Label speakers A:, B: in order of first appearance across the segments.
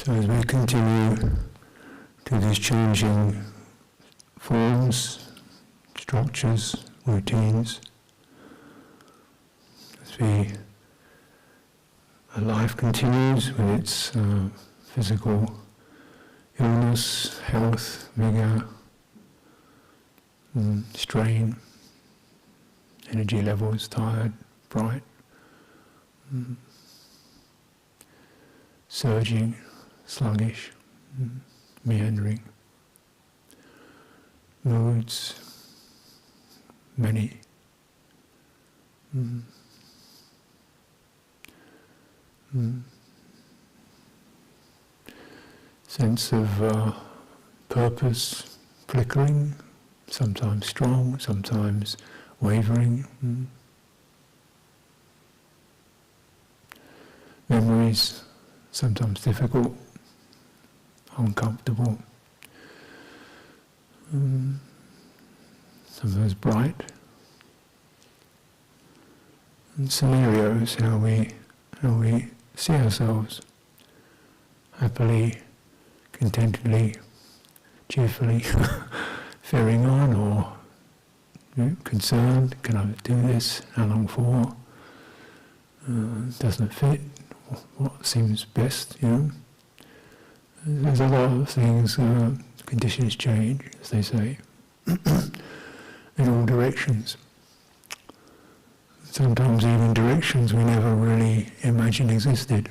A: So as we continue to these changing forms, structures, routines, as life continues with its physical illness, health, vigour, strain, energy levels, tired, bright, surging, sluggish, meandering, moods, many, sense of purpose flickering, sometimes strong, sometimes wavering, memories sometimes difficult, uncomfortable, sometimes bright, and scenarios, how we see ourselves happily, contentedly, cheerfully faring on, or concerned, can I do this, how long for, doesn't fit, what seems best, There's a lot of things, conditions change, as they say, in all directions. Sometimes even directions we never really imagined existed.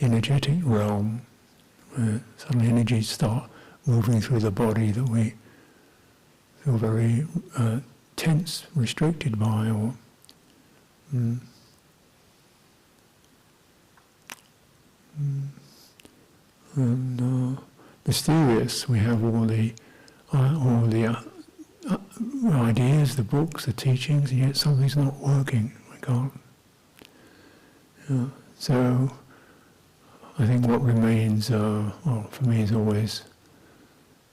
A: Energetic realm, where suddenly energies start moving through the body that we feel very tense, restricted by, or mysterious. We have all the ideas, the books, the teachings, and yet something's not working. We can't. So I think what remains, for me, is always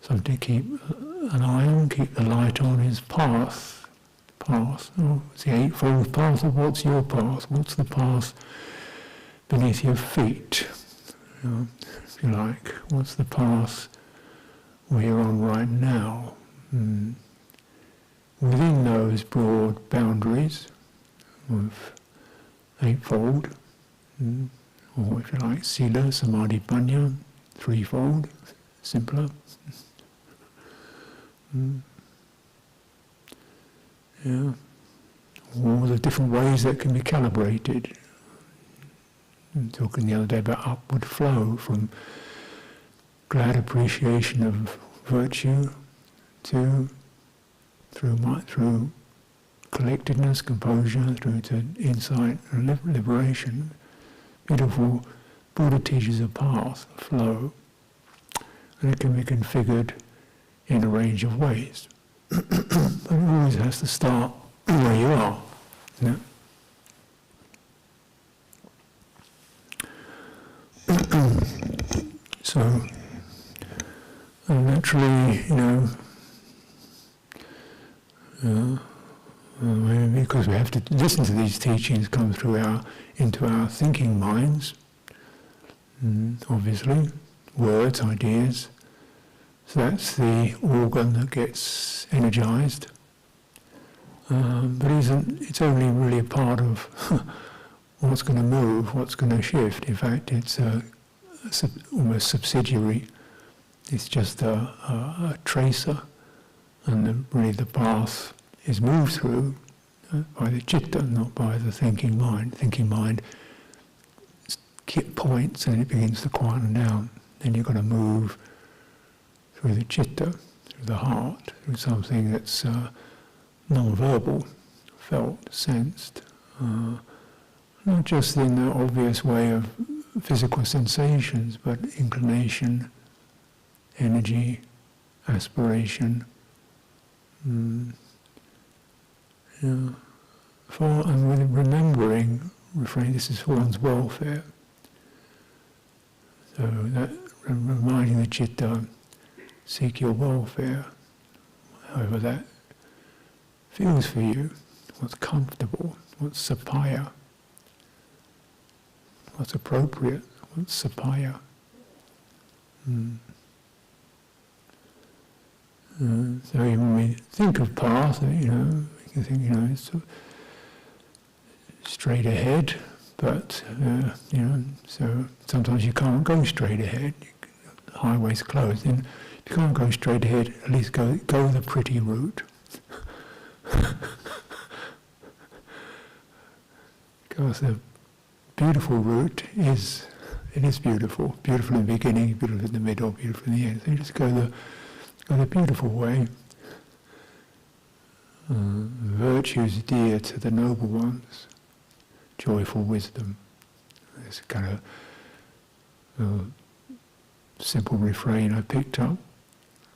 A: something to keep an eye on, keep the light on, is path. It's the eightfold path of what's your path. What's the path beneath your feet? If you like, what's the path where you're on right now? Within those broad boundaries of eightfold, or if you like, sila, samadhi, panya, threefold, simpler. All the different ways that can be calibrated. I'm talking the other day about upward flow, from glad appreciation of virtue to through collectedness, composure, through to insight and liberation. Beautiful Buddha teaches a path, a flow, and it can be configured in a range of ways. But it always has to start where you are. So, naturally, because we have to listen to these teachings come into our thinking minds, obviously, words, ideas. So that's the organ that gets energized. But it's only really a part of what's going to move, what's going to shift. In fact, it's a almost subsidiary. It's just a tracer, and really the path is moved through by the citta, not by the thinking mind. Thinking mind points and it begins to quieten down. Then you've got to move through the citta, through the heart, through something that's non-verbal, felt, sensed, not just in the obvious way of physical sensations, but inclination, energy, aspiration, and with remembering, refrain, this is for one's welfare. So that reminding the citta, seek your welfare, however that feels for you, what's comfortable, what's sapaya, what's appropriate, what's sapaya. So when we think of path, you can think, it's straight ahead, but, so sometimes you can't go straight ahead, the highway's closed, and if you can't go straight ahead, at least go the pretty route. Because the beautiful route is beautiful. Beautiful in the beginning, beautiful in the middle, beautiful in the end. So you just go the beautiful way. Virtues dear to the noble ones. Joyful wisdom. This kind of simple refrain I picked up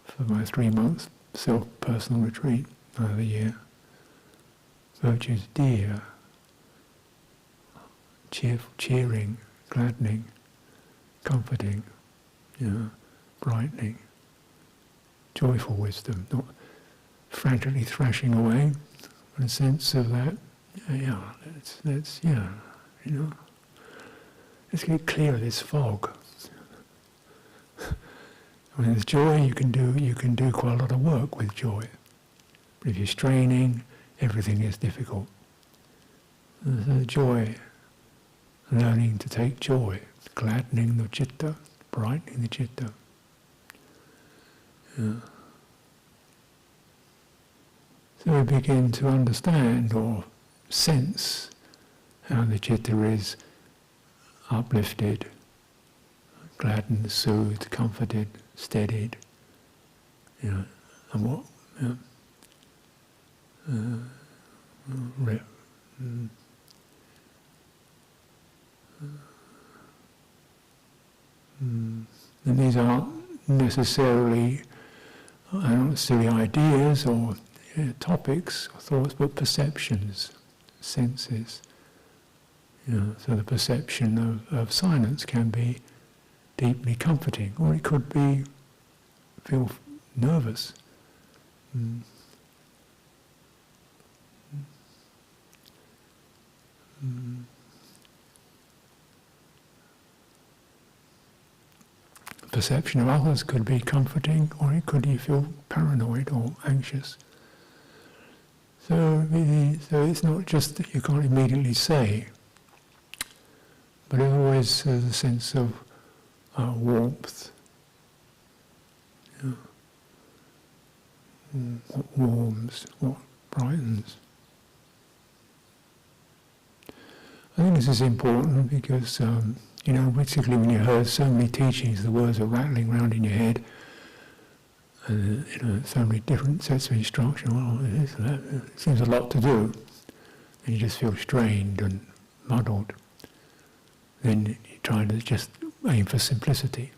A: for my 3-month self-personal retreat of the year. Virtues dear. Cheering, gladdening, comforting, brightening, joyful wisdom, not frantically thrashing away, but a sense of that, let's get clear of this fog. When there's joy, you can do quite a lot of work with joy. But if you're straining, everything is difficult. So joy, learning to take joy, gladdening the citta, brightening the citta. So we begin to understand or sense how the citta is uplifted, gladdened, soothed, comforted, steadied, and what and these aren't necessarily ideas or topics or thoughts, but perceptions, senses. So the perception of silence can be deeply comforting, or it could be feel nervous. Perception of others could be comforting, or it could you feel paranoid or anxious. So it's not just that you can't immediately say, but it always has a sense of warmth. What warms, what brightens. I think this is important because basically when you heard so many teachings, the words are rattling around in your head, and so many different sets of instruction. Well, it seems a lot to do, and you just feel strained and muddled. Then you try to just aim for simplicity,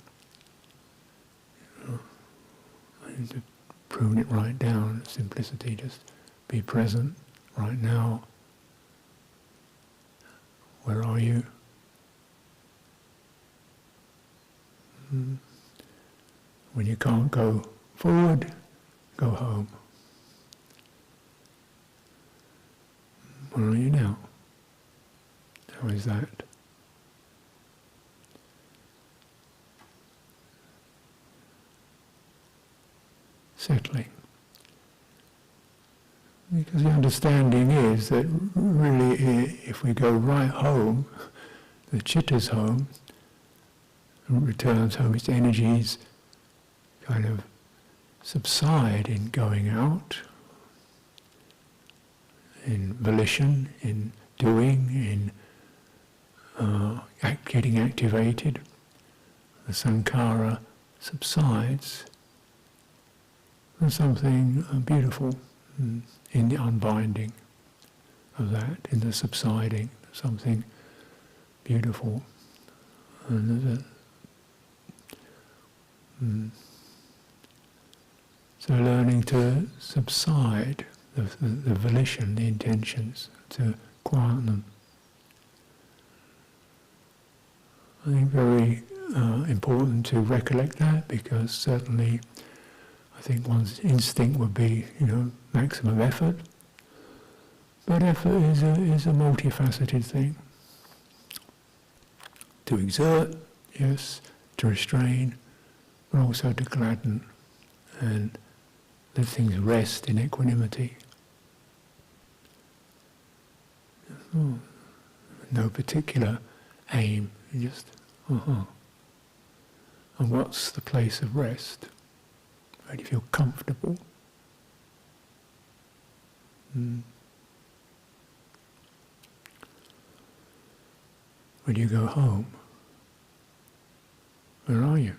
A: and to prune it right down. Simplicity, just be present right now. Where are you? When you can't go forward, go home. Where are you now? How is that? Settling. Because the understanding is that really if we go right home, the citta's home, returns home, its energies kind of subside in going out, in volition, in doing, in getting activated. The sankhara subsides, and something beautiful in the unbinding of that, in the subsiding, something beautiful. And so learning to subside the volition, the intentions, to quiet them. I think very important to recollect that, because certainly I think one's instinct would be, maximum effort. But effort is a multifaceted thing. To exert, yes, to restrain, but also to gladden and let things rest in equanimity. No particular aim, just And what's the place of rest? Where do you feel comfortable? When you go home, where are you?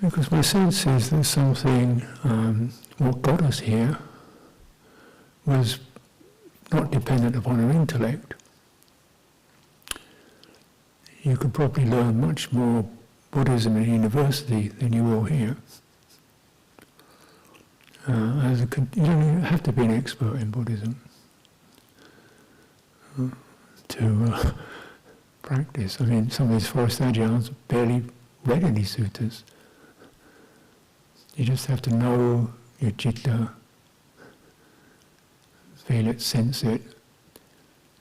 A: Because my sense is that something, what got us here, was not dependent upon our intellect. You could probably learn much more Buddhism in a university than you will here. You don't have to be an expert in Buddhism to practice. I mean, some of these forest ajahns barely read any suttas. You just have to know your citta, feel it, sense it,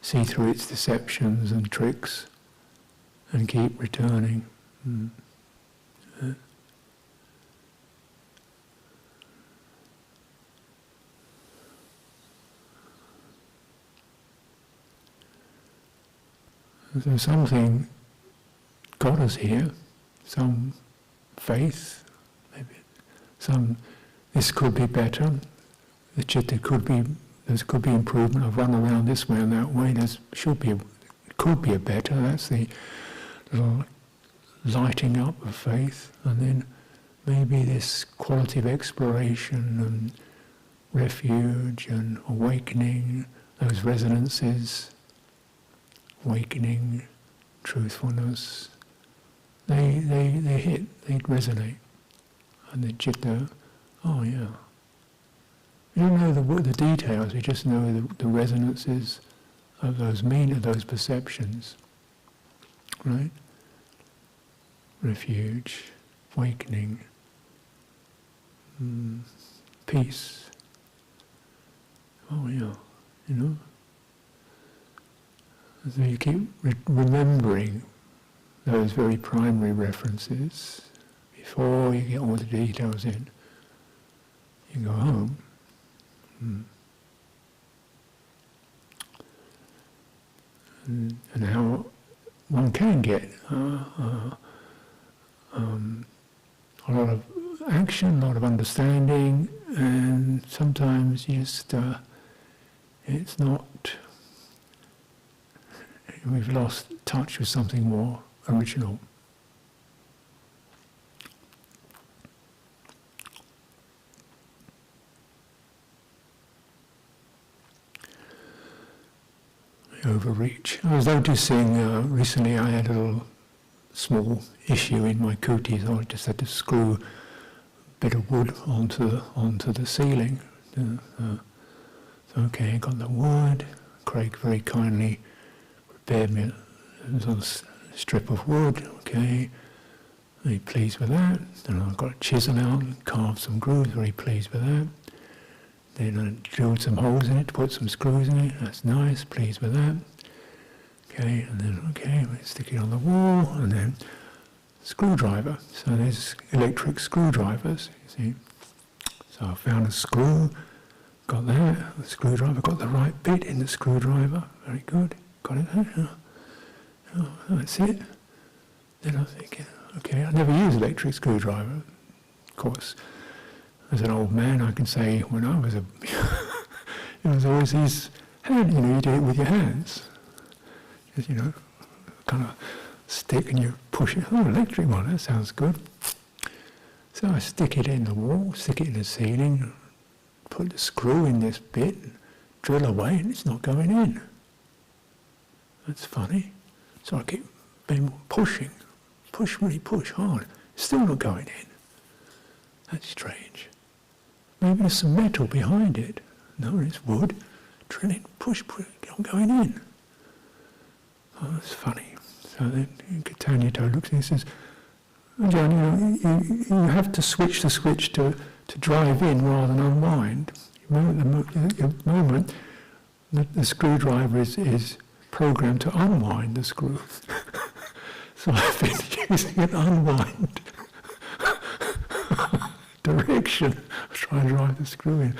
A: see through its deceptions and tricks, and keep returning. So something got us here, some faith, maybe this could be better, the citta there could be improvement. I've run around this way and that way, could be a better, that's the little lighting up of faith, and then maybe this quality of exploration and refuge and awakening, those resonances, awakening, truthfulness, they hit, they resonate. And the citta, oh yeah. We don't know the details, we just know the resonances of those perceptions. Right? Refuge, awakening, peace. Oh yeah, So you keep remembering those very primary references before you get all the details in. You go home. And how one can get a lot of action, a lot of understanding, and sometimes just it's not. We've lost touch with something more original. Overreach. I was noticing recently I had a little small issue in my kuti, so I just had to screw a bit of wood onto the ceiling. Okay, I got the wood. Craig very kindly prepared me a little strip of wood. Okay, very pleased with that. Then I got a chisel out and carved some grooves. Very pleased with that. Then I drilled some holes in it to put some screws in it. That's nice, pleased with that. Okay, and then we stick it on the wall, and then screwdriver. So there's electric screwdrivers, you see. So I found a screw, got that, the screwdriver, got the right bit in the screwdriver, very good, got it there. Oh, that's it. Then I think, okay, I never use electric screwdriver. Of course, as an old man, I can say when I was it was always his hand, you do it with your hands. Just, kind of stick and you push it. Oh, electric one, that sounds good. So I stick it in the wall, stick it in the ceiling, put the screw in this bit, drill away, and it's not going in. That's funny. So I keep pushing, really push hard. It's still not going in. That's strange. Maybe there's some metal behind it. No, it's wood. Drilling, push, not going in. Oh, that's funny. So then Catania looks and he says, Ajahn, you have to switch the switch to drive in rather than unwind. The moment the screwdriver is programmed to unwind the screw. So I've been using an unwind direction. I was trying to drive the screw in.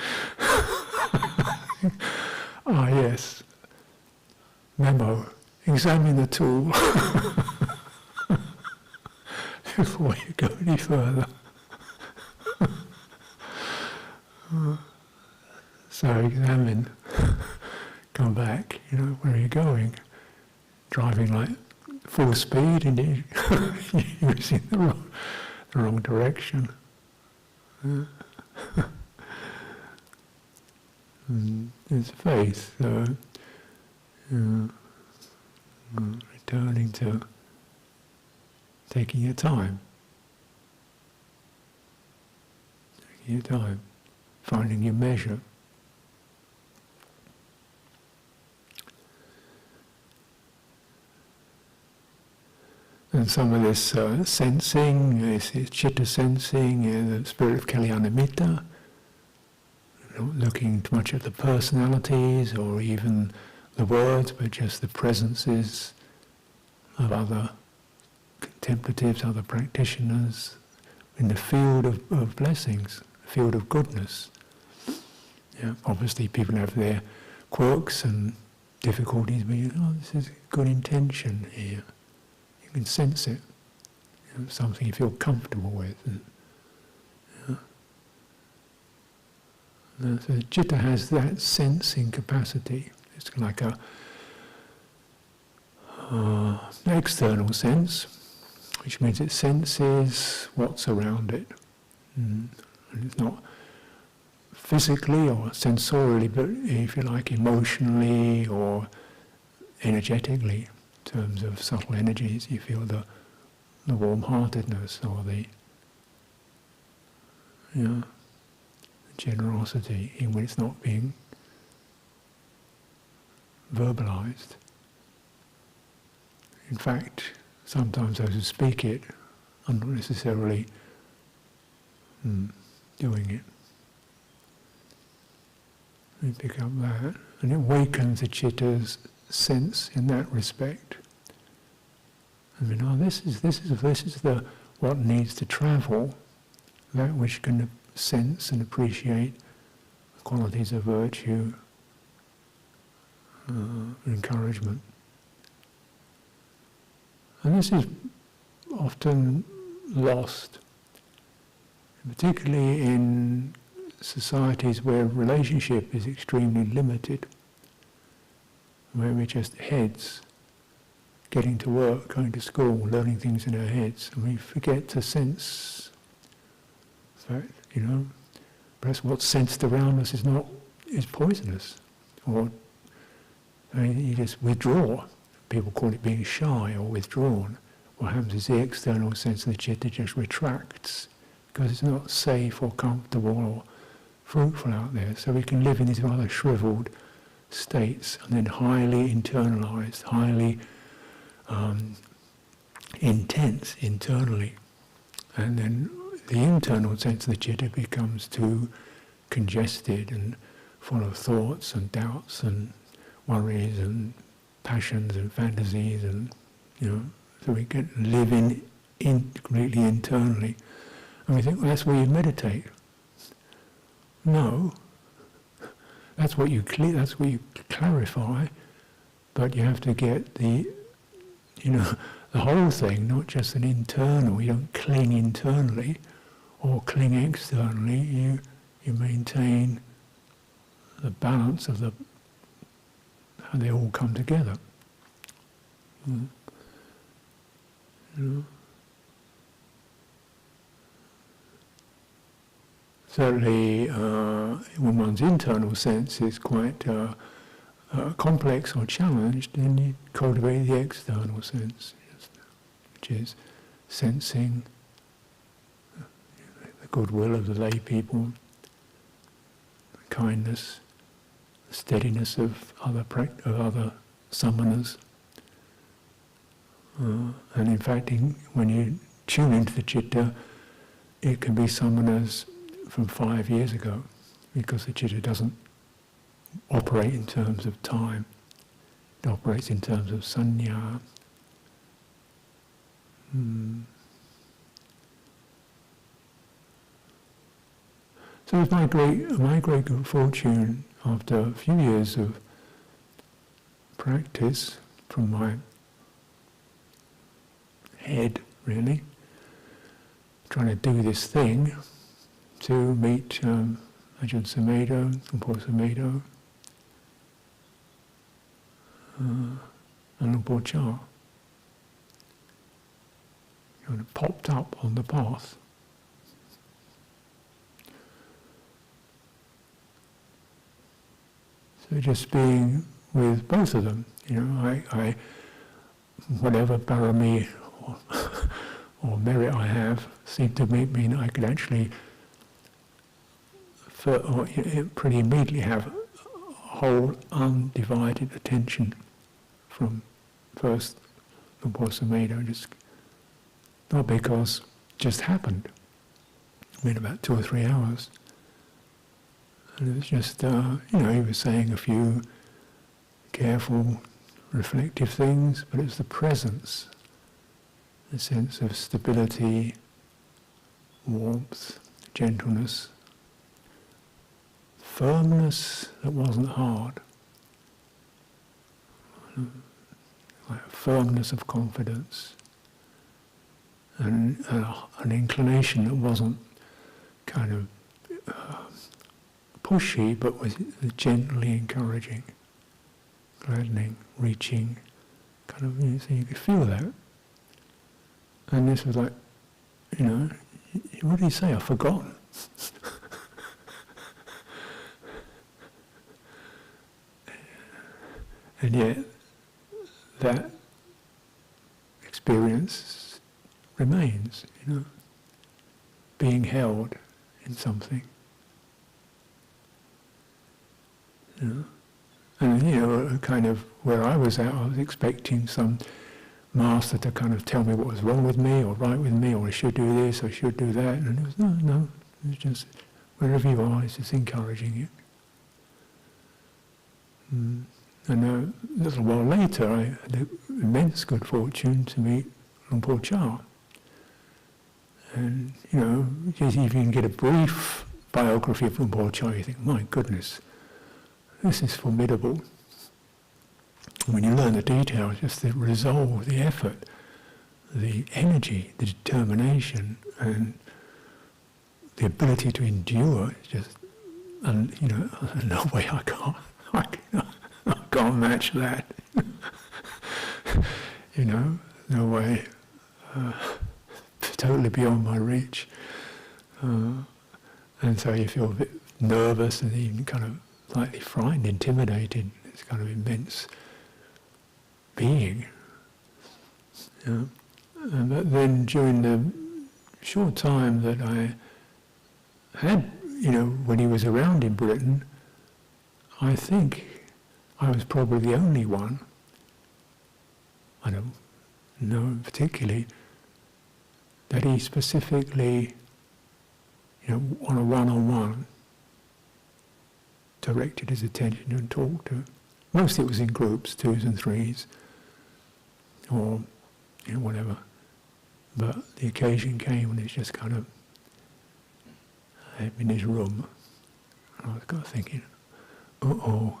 A: Ah, yes. Memo. Examine the tool before you go any further. So examine. Come back, where are you going? Driving like full speed and you're using the wrong direction. It's faith, returning to taking your time. Taking your time, finding your measure. And some of this sensing, this chitta sensing, the spirit of Kalyanamitta, not looking too much at the personalities or even the words, but just the presences of other contemplatives, other practitioners, in the field of blessings, the field of goodness. Yeah, obviously people have their quirks and difficulties, but this is good intention here. You can sense it. Something you feel comfortable with. So the citta has that sensing capacity. It's like an external sense, which means it senses what's around it. And it's not physically or sensorially, but if you like, emotionally or energetically. In terms of subtle energies, you feel the warm-heartedness or the generosity, even when it's not being verbalized. In fact, sometimes those who speak it are not necessarily doing it. You pick up that, and it wakens the citta's sense in that respect. This is the what needs to travel, that which can sense and appreciate the qualities of virtue, encouragement. And this is often lost, particularly in societies where relationship is extremely limited, where we're just heads, getting to work, going to school, learning things in our heads, and we forget to sense that, perhaps what's sensed around us is poisonous, or you just withdraw. People call it being shy or withdrawn. What happens is the external sense of the citta just retracts because it's not safe or comfortable or fruitful out there. So we can live in these rather shriveled states and then highly internalized, highly intense internally. And then the internal sense of the citta becomes too congested and full of thoughts and doubts and worries and passions and fantasies, and so we can live completely internally. And we think, well, that's where you meditate. No, that's what you clarify, but you have to get the whole thing, not just an internal. You don't cling internally or cling externally. You maintain the balance of how they all come together. Certainly, when one's internal sense is quite complex or challenged, then you cultivate the external sense, which is sensing the goodwill of the lay people, the kindness, the steadiness of other summoners. And in fact, when you tune into the citta, it can be summoners from 5 years ago, because the citta doesn't operate in terms of time. It operates in terms of sanya. So it's my great good fortune, after a few years of practice from my head, really, trying to do this thing, to meet Ajahn Sucitto, Lumpur Sumedho, and Lumpur Cha. It popped up on the path. So just being with both of them, I whatever parami or merit I have, seemed to mean I could actually pretty immediately have whole undivided attention from first Lumpur Sumedho, just not because it just happened. About 2 or 3 hours. And it was just, he was saying a few careful, reflective things, but it was the presence, the sense of stability, warmth, gentleness, firmness that wasn't hard, like a firmness of confidence, and an inclination that wasn't kind of pushy, but was gently encouraging, gladdening, reaching, kind of, so you could feel that. And this was like, what did he say? I've forgotten. And yet, that experience remains, being held in something. And, kind of where I was at, I was expecting some master to kind of tell me what was wrong with me, or right with me, or I should do this, or I should do that. And it was, no, it was just, wherever you are, it's just encouraging you. And a little while later, I had the immense good fortune to meet Lumpur Cha. And, if you can get a brief biography of Lumpur Cha, you think, my goodness, this is formidable. When you learn the details, just the resolve, the effort, the energy, the determination, and the ability to endure, it's just, and no way I can't match that. No way. Totally beyond my reach. And so you feel a bit nervous and even kind of slightly frightened, intimidated. This kind of immense being. But then during the short time that I had, when he was around in Britain, I think I was probably the only one, I don't know particularly, that he specifically, on a one-on-one, directed his attention and talked to. Mostly it was in groups, 2s and 3s, or whatever. But the occasion came when it's just kind of in his room, and I was kind of thinking, uh-oh.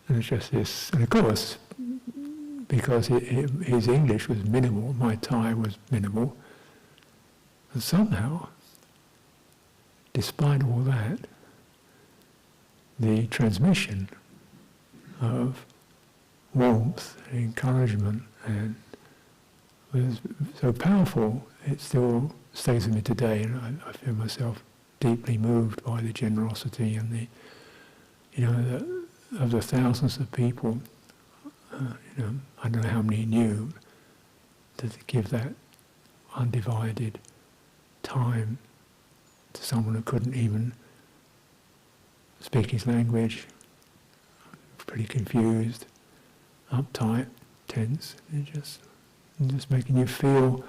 A: And it's just this, and of course, because his English was minimal, my Thai was minimal, and somehow, despite all that, the transmission of warmth and encouragement and was so powerful, it still stays with me today, and I feel myself deeply moved by the generosity and the, of the thousands of people, I don't know how many knew, to give that undivided time to someone who couldn't even speak his language, pretty confused, uptight, tense, and just making you feel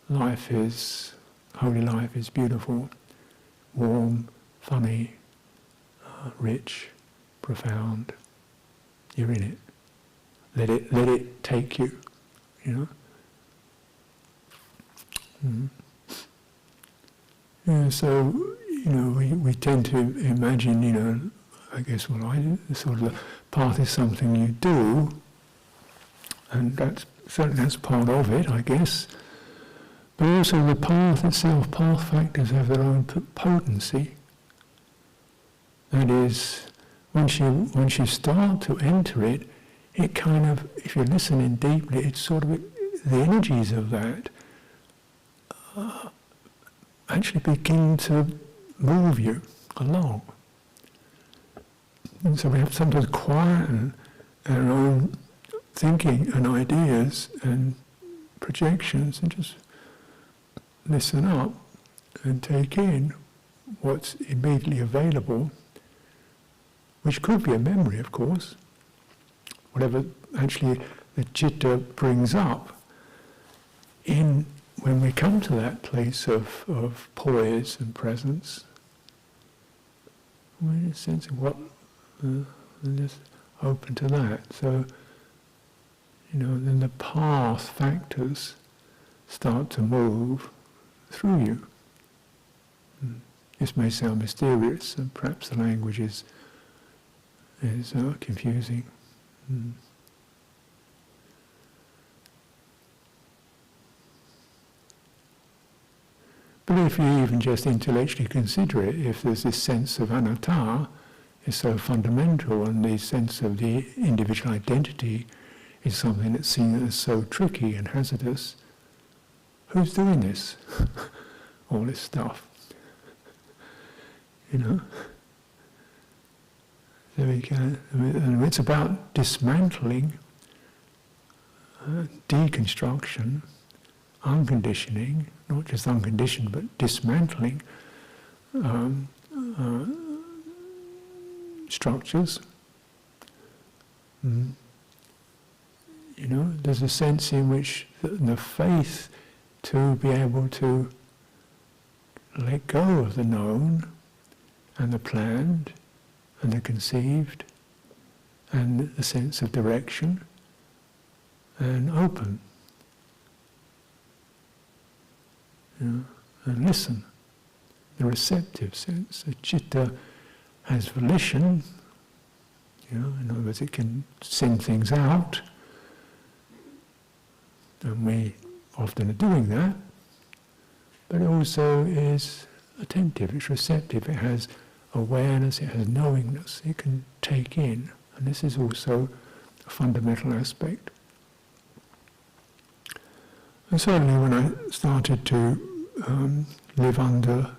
A: holy life is beautiful, warm, funny, rich, profound. You're in it. Let it take you, Mm-hmm. Yeah, so, we tend to imagine, I guess what I do, sort of the path is something you do, and certainly that's part of it, I guess. But also the path itself, path factors have their own potency. That is, once you start to enter it, it kind of, if you're listening deeply, it's sort of, the energies of that actually begin to move you along. And so we have to sometimes quieten our own thinking and ideas and projections and just listen up and take in what's immediately available, which could be a memory, of course, whatever actually the citta brings up when we come to that place of poise and presence. We're in a sense of what, and just open to that. So, then the path factors start to move through you. This may sound mysterious, and perhaps the language is confusing. But if you even just intellectually consider it, if there's this sense of anatta is so fundamental, and the sense of the individual identity is something that's seen as so tricky and hazardous, who's doing this? All this stuff. So we can, and it's about dismantling, deconstruction, unconditioning, not just unconditioned, but dismantling structures. There's a sense in which the faith to be able to let go of the known and the planned and the conceived and the sense of direction and open. And listen, the receptive sense. The citta has volition, in other words, it can send things out, and we often are doing that, but it also is attentive, it's receptive, it has awareness, it has knowingness, it can take in, and this is also a fundamental aspect. And certainly when I started to live under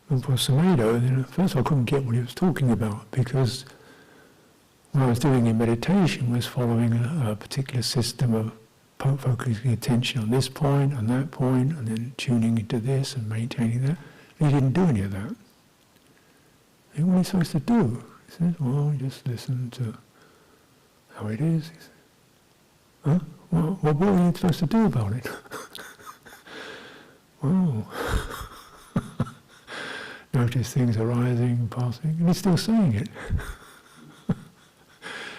A: Sucitto, then at first I couldn't get what he was talking about, because what I was doing in meditation was following a particular system of focusing attention on this point and that point, and then tuning into this and maintaining that. And he didn't do any of that. And what are you supposed to do? He says, well, just listen to how it is. He says, huh? Well, what are you supposed to do about it? Well, notice things arising and passing, and he's still saying it.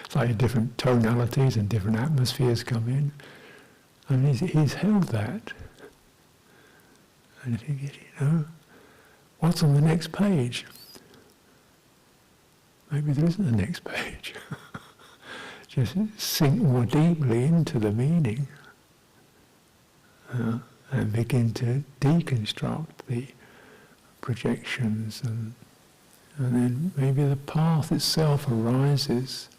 A: It's like different tonalities and different atmospheres come in. And he's held that. And I think, what's on the next page? Maybe there isn't a next page. Just sink more deeply into the meaning and begin to deconstruct the projections, and then maybe the path itself arises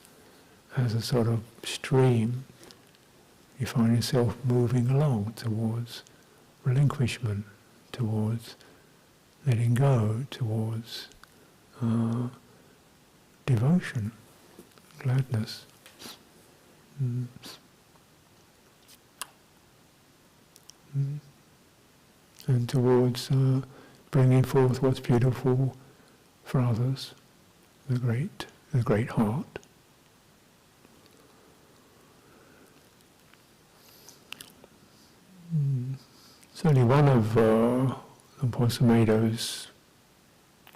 A: as a sort of stream. You find yourself moving along towards relinquishment, towards letting go, towards devotion, gladness. And towards bringing forth what's beautiful for others, the great heart. Certainly one of Lumpur Sumedho's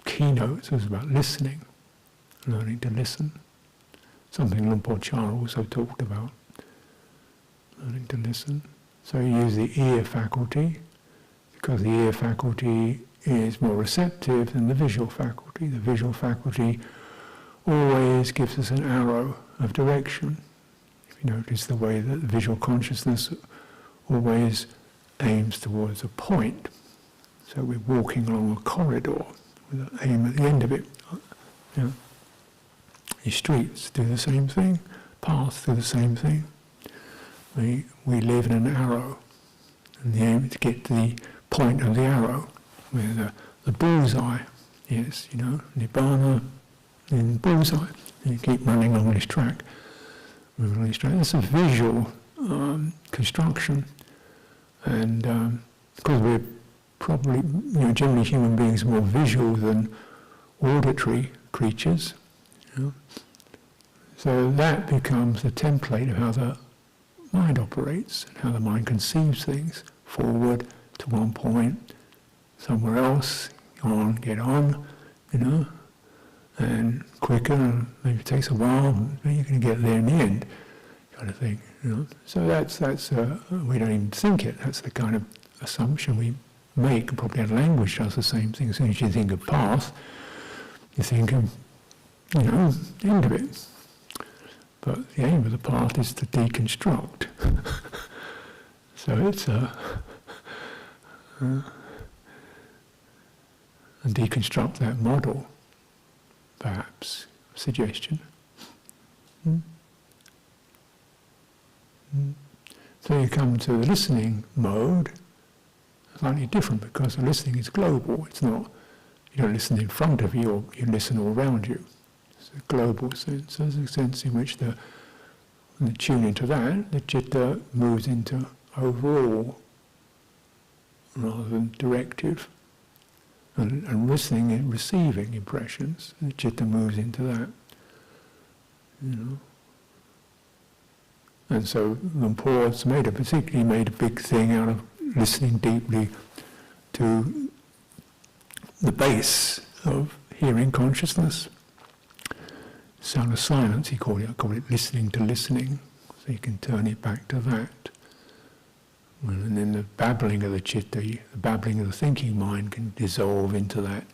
A: keynotes was about listening, learning to listen. Something Lumpur Cha also talked about, learning to listen. So you use the ear faculty, because the ear faculty is more receptive than the visual faculty. The visual faculty always gives us an arrow of direction. If you notice the way that the visual consciousness always aims towards a point. So we're walking along a corridor with an aim at the end of it. Your streets do the same thing, paths do the same thing. We live in an arrow, and the aim is to get to the point of the arrow, where the bullseye is, Nibbana in bullseye. And you keep running along this track, moving along this track. It's a visual construction, and because we're probably, generally human beings are more visual than auditory creatures, so that becomes the template of how the mind operates and how the mind conceives things. Forward to one point, somewhere else, get on, and quicker, maybe it takes a while, but you're going to get there in the end, kind of thing. So that's we don't even think it. That's the kind of assumption we make. Probably our language does the same thing. As soon as you think of path, you think of, end of it. But the aim of the path is to deconstruct. So it's and deconstruct that model, perhaps, suggestion. So you come to the listening mode, slightly different, because the listening is global. It's not, you don't listen in front of you, or you listen all around you. It's a global sense. There's a sense in which when you tune into that, the citta moves into overall rather than directive, and listening and receiving impressions. And the citta moves into that, And so Lumpur Sumedho particularly made a big thing out of listening deeply to the base of hearing consciousness. Sound of silence, he called it. I call it listening to listening. So you can turn it back to that. And then the babbling of the citta, the babbling of the thinking mind, can dissolve into that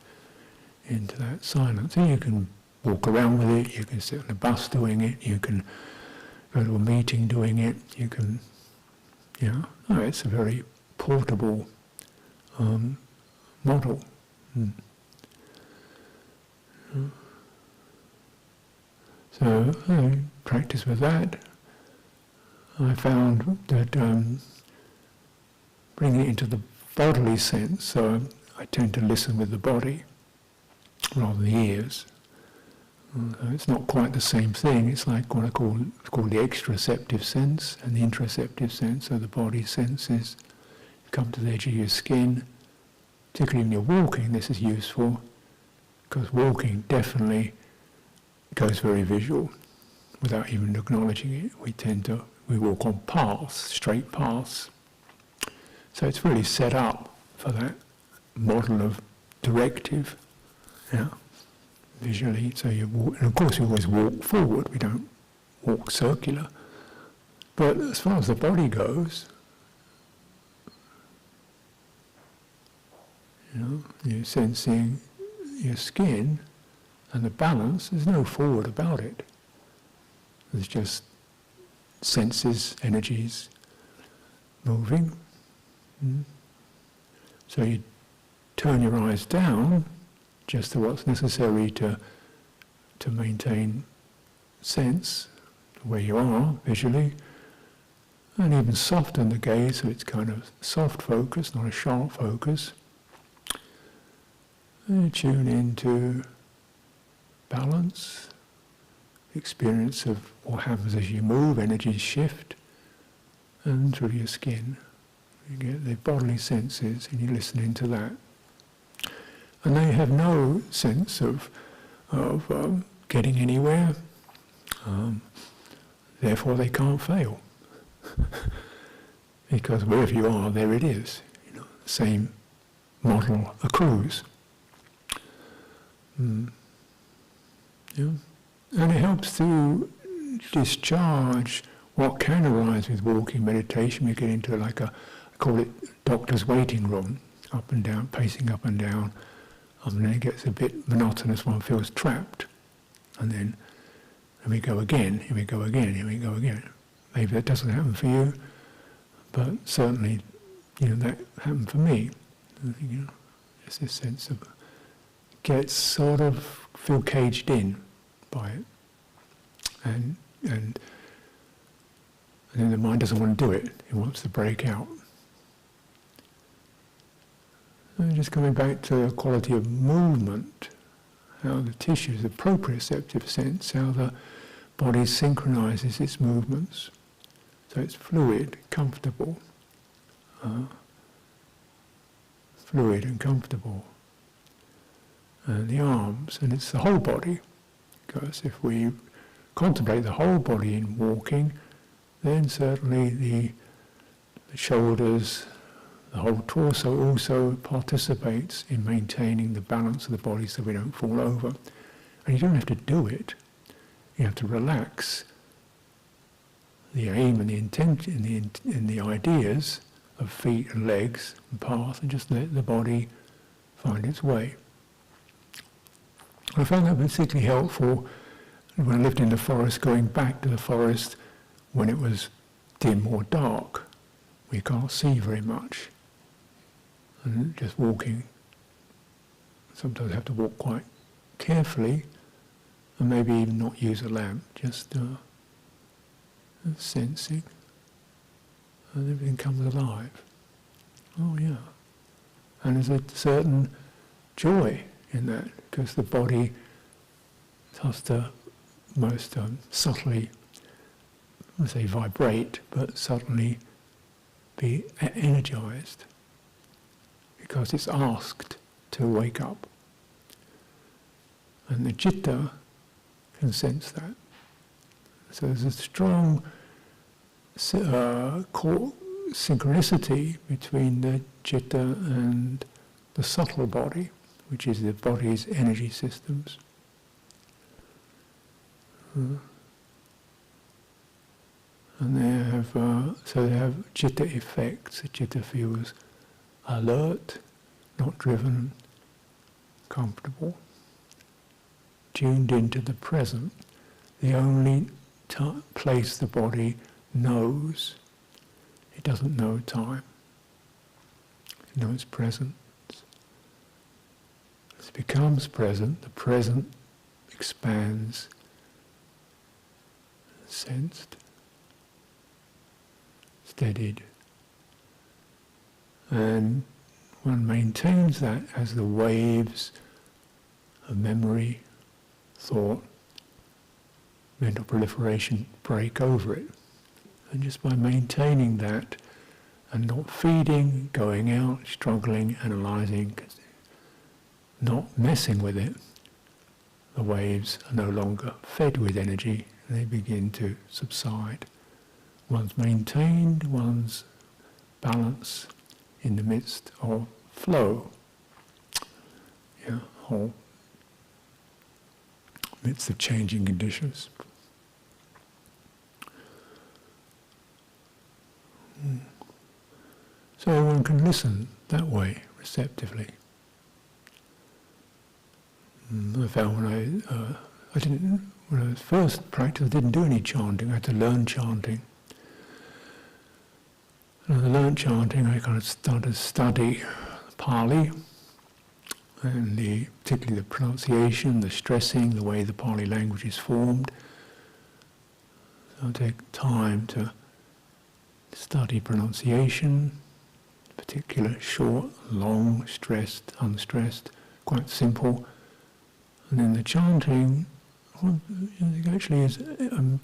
A: silence. And you can walk around with it, you can sit on a bus doing it, you can go to a meeting doing it, you can, it's a very portable model. So I practice with that. I found that bringing it into the bodily sense, so I tend to listen with the body rather than the ears. It's not quite the same thing. It's like what I call the exteroceptive sense and the interoceptive sense. So the body senses, you come to the edge of your skin. Particularly when you're walking, this is useful, because walking definitely goes very visual without even acknowledging it. We walk on paths, straight paths. So it's really set up for that model of directive, visually. So you walk, and of course we always walk forward, we don't walk circular. But as far as the body goes, You're sensing your skin and the balance. There's no forward about it. There's just senses, energies moving. So you turn your eyes down just to what's necessary to maintain sense where you are visually, and even soften the gaze so it's kind of soft focus, not a sharp focus. And tune into balance, experience of what happens as you move, energies shift, and through your skin. You get the bodily senses and you're listening to that. And they have no sense of getting anywhere, therefore they can't fail. Because wherever you are, there it is. The same model accrues. Yeah. And it helps to discharge what can arise with walking meditation. We get into I call it doctor's waiting room, up and down, pacing up and down. And then it gets a bit monotonous, one feels trapped. And then here we go again, here we go again, here we go again. Maybe that doesn't happen for you, but certainly, that happened for me. There's this sense of, feel caged in by it. And then the mind doesn't want to do it, it wants to break out. And just coming back to the quality of movement, how the tissues, the proprioceptive sense, how the body synchronizes its movements. So it's fluid, comfortable. Fluid and comfortable. And the arms, and it's the whole body. Because if we contemplate the whole body in walking, then certainly the shoulders, the whole torso also participates in maintaining the balance of the body so we don't fall over. And you don't have to do it. You have to relax the aim and the intent and the ideas of feet and legs and path, and just let the body find its way. I found that particularly helpful when I lived in the forest, going back to the forest when it was dim or dark. We can't see very much. And just walking, sometimes I have to walk quite carefully, and maybe even not use a lamp, just sensing, and everything comes alive. Oh yeah. And there's a certain joy in that, because the body has to most subtly, I say vibrate, but suddenly be energized, because it's asked to wake up. And the citta can sense that. So there's a strong synchronicity between the citta and the subtle body, which is the body's energy systems. And they have citta effects. The citta feels alert, not driven, comfortable, tuned into the present, the only place the body knows. It doesn't know time. It knows present. As it becomes present, the present expands, sensed, steadied. And one maintains that as the waves of memory, thought, mental proliferation break over it. And just by maintaining that and not feeding, going out, struggling, analysing, not messing with it, the waves are no longer fed with energy and they begin to subside. One's maintained one's balance in the midst of flow, whole midst of changing conditions. So one can listen that way, receptively. I found when I first practiced, I didn't do any chanting. I had to learn chanting. And as I learned chanting, I kind of started to study Pali, and particularly the pronunciation, the stressing, the way the Pali language is formed. So I take time to study pronunciation, particular short, long, stressed, unstressed, quite simple. And then the chanting, well, it actually is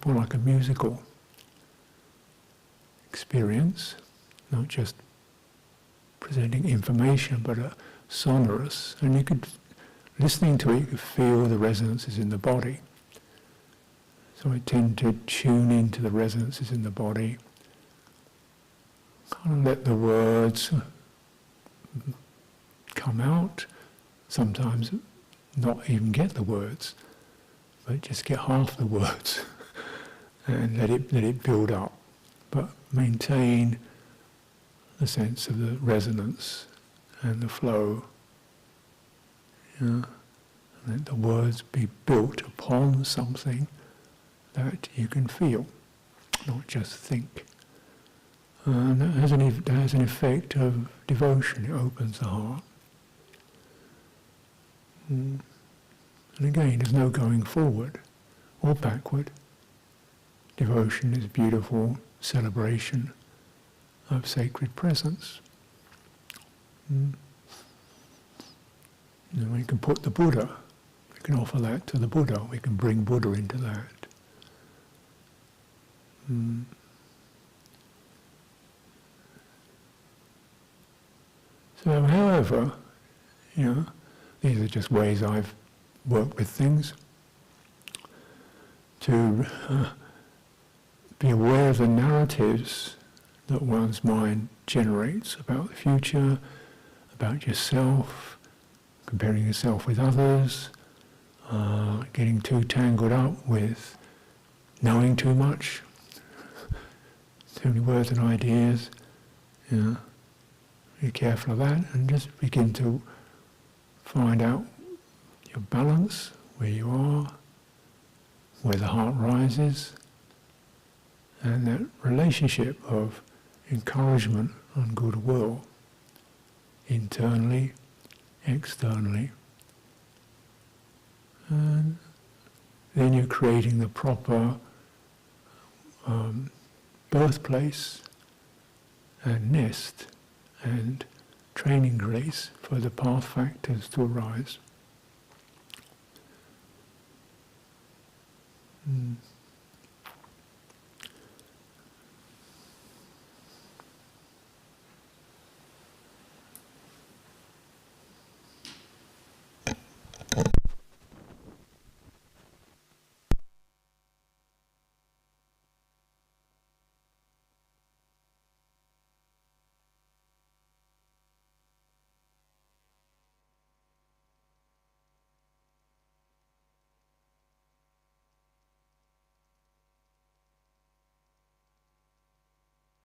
A: more like a musical experience, not just presenting information, but a sonorous. And you could, listening to it, you could feel the resonances in the body. So I tend to tune into the resonances in the body, kind of let the words come out, sometimes not even get the words, but just get half the words and let it build up, but maintain the sense of the resonance and the flow, and let the words be built upon something that you can feel, not just think. And that has an effect of devotion. It opens the heart. And again, there's no going forward or backward. Devotion is a beautiful celebration of sacred presence. And we can put the Buddha, we can offer that to the Buddha, we can bring Buddha into that. So, however, these are just ways I've worked with things. To be aware of the narratives that one's mind generates about the future, about yourself, comparing yourself with others, getting too tangled up with knowing too much, too many words and ideas. Be careful of that, and just begin to find out your balance, where you are, where the heart rises, and that relationship of encouragement and goodwill, internally, externally. And then you're creating the proper birthplace and nest and training grace for the path factors to arise.